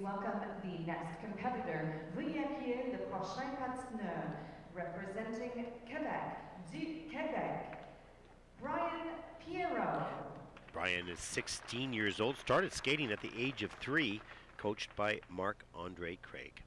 Welcome the next competitor. Veuillez accueillir le prochain patineur representing Quebec, du Quebec, Bryan PIERRO. Bryan is 16 years old, started skating at the age of 3, coached by Marc-Andre Craig.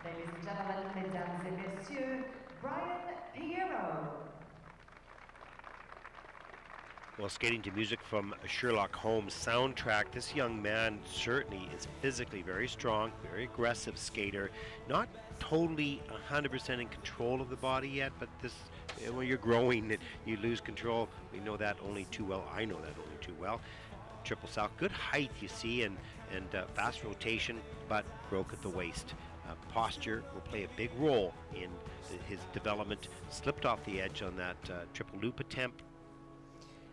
Ladies and gentlemen, mesdames et messieurs, Bryan PIERRO. Well, skating to music from a Sherlock Holmes soundtrack, this young man certainly is physically very strong, very aggressive skater, not totally 100% in control of the body yet, but this, when you're growing, you lose control. We know that only too well. I know that only too well. Triple south, good height you see, and fast rotation, but broke at the waist. Posture will play a big role in his development. Slipped off the edge on that triple loop attempt.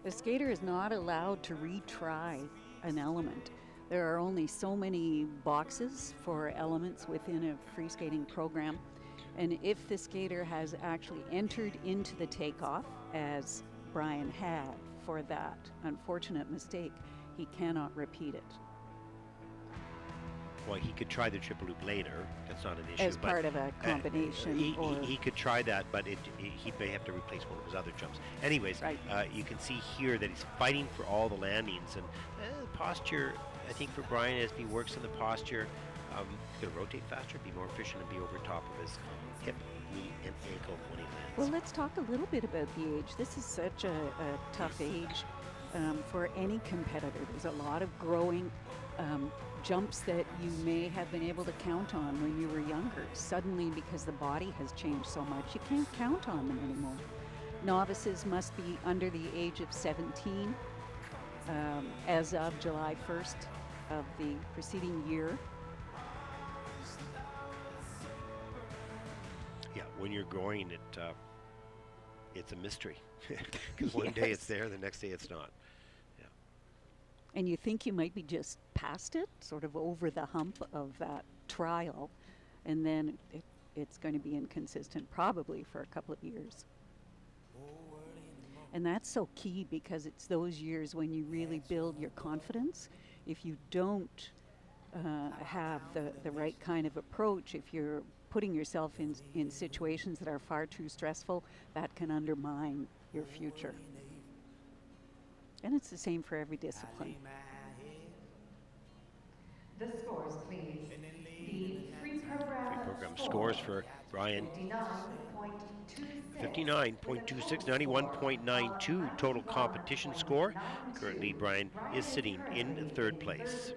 A skater is not allowed to retry an element. There are only so many boxes for elements within a free skating program. And if the skater has actually entered into the takeoff, as Bryan had for that unfortunate mistake, he cannot repeat it. Well, he could try the triple loop later. That's not an issue. as But part of a combination, he could try that, but he may have to replace one of his other jumps. Anyways, Right. you can see here that he's fighting for all the landings, and posture, I think for Bryan, as he works on the posture, he's going to rotate faster, be more efficient, and be over top of his hip, knee, and ankle when he lands. Well, let's talk a little bit about the age. This is such a tough age for any competitor. There's a lot of growing jumps that you may have been able to count on when you were younger. Suddenly, because the body has changed so much, you can't count on them anymore. Novices must be under the age of 17 as of July 1st of the preceding year. Yeah, when you're growing, it's a mystery. Because one day it's there, the next day it's not. And you think you might be just past it, sort of over the hump of that trial, and then it's going to be inconsistent probably for a couple of years. And that's so key, because it's those years when you really build your confidence. If you don't have the right kind of approach, if you're putting yourself in situations that are far too stressful, that can undermine your future. And it's the same for every discipline. The scores, please. The free program Scores for Bryan: 59.26, 59.26, 91.92 total competition score. Currently, Bryan is sitting in third place.